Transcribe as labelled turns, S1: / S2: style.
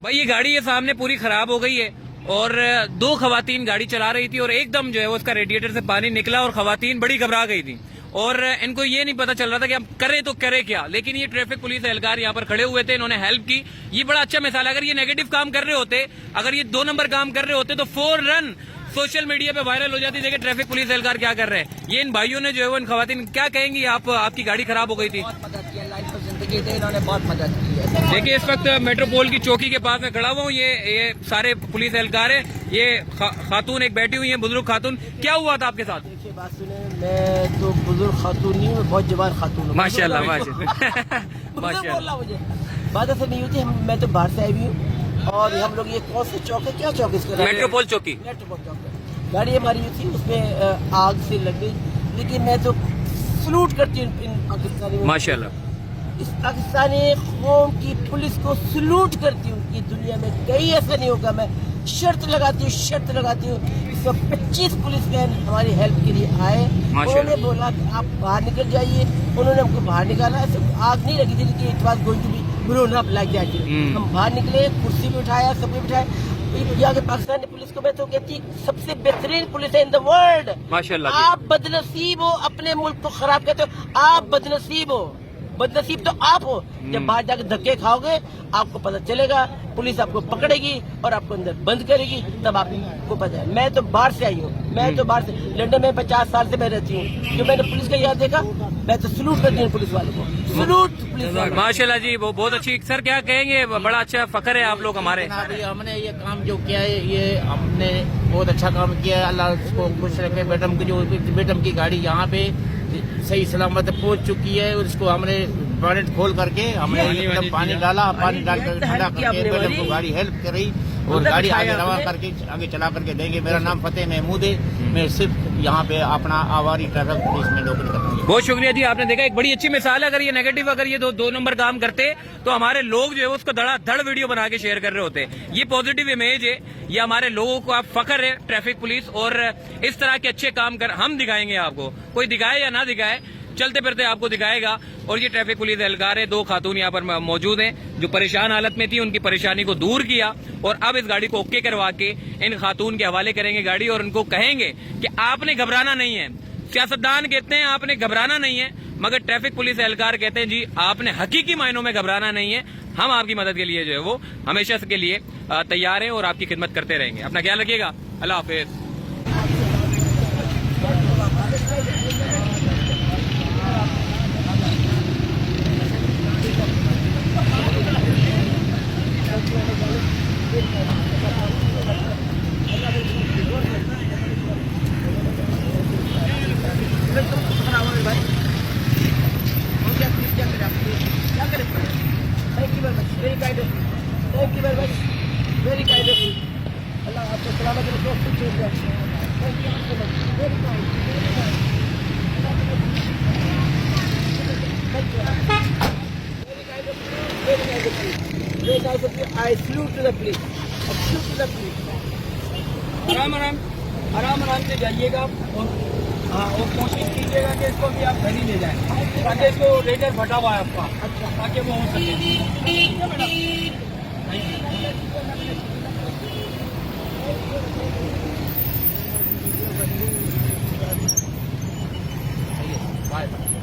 S1: भाई ये गाड़ी ये सामने पूरी खराब हो गई है और दो खवातीन गाड़ी चला रही थी और एकदम जो है वो उसका रेडिएटर से पानी निकला और खवातीन बड़ी घबरा गई थी और इनको ये नहीं पता चल रहा था कि हम करें तो करें क्या। लेकिन ये ट्रैफिक पुलिस एहलकार यहाँ पर खड़े हुए थे, इन्होंने हेल्प की। ये बड़ा अच्छा मिसाल है। अगर ये नेगेटिव काम कर रहे होते, अगर ये 2 नंबर काम कर रहे होते तो फौरन सोशल मीडिया पे वायरल हो जाती। देखिए ट्रैफिक पुलिस एहलकार क्या कर रहे हैं। ये इन भाइयों ने जो है वो इन खवातीन क्या कहेंगी, आपकी गाड़ी खराब हो गई थी।
S2: बहुत मदद की, लाइफ में जिंदगी थे, इन्होंने बहुत मदद की है।
S1: देखिए इस वक्त मेट्रोपोल की चौकी के पास में खड़ा हुआ हूँ। ये सारे पुलिस एहलकार है। ये खातून एक बैठी हुई है, बुजुर्ग खातून। क्या हुआ था आपके साथ?
S2: देखिए बात सुने, मैं तो बुजुर्ग खातून नहीं हूँ, बहुत जवान खातून हूँ।
S1: माशाल्लाह माशाल्लाह माशाल्लाह।
S2: मुझे बात ऐसे नहीं होती। मैं तो बाहर से आई हुई हूँ और हम लोग ये कौन सा चौक है, क्या चौक है इसका?
S1: मेट्रोपोल चौकी।
S2: मेट्रोपोल चौक है। गाड़ी हमारी जो थी उसमें आग से लग गई, लेकिन मैं तो सलूट करती हूँ इन पाकिस्तानी,
S1: माशाल्लाह।
S2: इस पाकिस्तानी कौम की पुलिस को सलूट करती हूँ कि दुनिया में कहीं ऐसा नहीं होगा। मैं शर्त लगाती हूँ 125 पुलिसमैन हमारी हेल्प के लिए आए। उन्होंने बोला कि आप बाहर निकल जाइए, उन्होंने हमको बाहर निकाला। ऐसे आग नहीं लगी थी, लेकिन it was going to be blown up like that. हम बाहर निकले, कुर्सी भी उठाया, सब भी उठाया। यहाँ के पाकिस्तानी पुलिस को मैं तो कहती सबसे बेहतरीन पुलिस है इन द वर्ल्ड।
S1: माशाल्लाह।
S2: आप बदनसीब हो, अपने मुल्क को खराब कहते हो। आप बदनसीब हो, बदनसीब तो आप हो। जब बाहर जाके धक्के खाओगे आपको पता चलेगा, पुलिस आपको पकड़ेगी और आपको अंदर बंद करेगी, तब आपको पता है। मैं तो बाहर से आई हूँ, मैं तो बाहर से, लंदन में 50 साल से मैं रहती हूँ। जो मैंने पुलिस का यहाँ देखा, मैं तो सलूट करती हूँ पुलिस वालों को, सलूट पुलिस वालों को।
S1: माशाल्लाह जी, वो बहुत अच्छी। सर क्या कहेंगे, बड़ा अच्छा फखर है आप लोग हमारे।
S3: हमने ये काम जो किया है, ये हमने बहुत अच्छा काम किया है। अल्लाह उसको खुश रखे। मैडम की गाड़ी यहाँ पे सही सलामत पहुंच चुकी है और इसको हमने बॉनेट खोल करके हमने एकदम पानी डाल कर ठंडा करके मैडम को गाड़ी हेल्प कर रही और गाड़ी आगे रवा करके आगे चला करके देंगे। मेरा नाम फतेह महमूद है। मैं सिर्फ यहाँ पे अपना आवारी ट्रैफिक पुलिस में नौकरी करता हूँ।
S1: बहुत शुक्रिया जी, आपने देखा एक बड़ी अच्छी मिसाल है। अगर ये नेगेटिव, अगर ये दो नंबर काम करते तो हमारे लोग जो है उसको धड़ाधड़ वीडियो बना के शेयर कर रहे होते। ये पॉजिटिव इमेज है, ये हमारे लोगों को आप फख्र है ट्रैफिक पुलिस। और इस तरह के अच्छे काम कर हम दिखाएंगे आपको, कोई दिखाए या ना दिखाए, चलते फिरते आपको दिखाएगा। और ये ट्रैफिक पुलिस एहलकार है, 2 खातून यहाँ पर मौजूद हैं जो परेशान हालत में थी, उनकी परेशानी को दूर किया और अब इस गाड़ी को ओके करवा के इन खातून के हवाले करेंगे गाड़ी और उनको कहेंगे कि आपने घबराना नहीं है। सियासतदान कहते हैं आपने घबराना नहीं है, मगर ट्रैफिक पुलिस एहलकार कहते हैं जी आपने हकीकी मायनों में घबराना नहीं है। हम आपकी मदद के लिए जो है वो हमेशा के लिए तैयार हैं और आपकी खिदमत करते रहेंगे। अपना ख्याल रखिएगा। अल्लाह हाफिज।
S2: Very kind of you. Allah आपको सलामत रखे, खुश रखे। Thank you so much, very kind, very kind of you. I salute to the police, I salute to the police. आराम से जाइएगा और कोशिश कीजिएगा कि इसको भी आप घर ही ले जाएं, ताकि इसको रेडर फटा हुआ है आपका, अच्छा, ताकि वो हो सके। ठीक है मैडम, बाय बाय।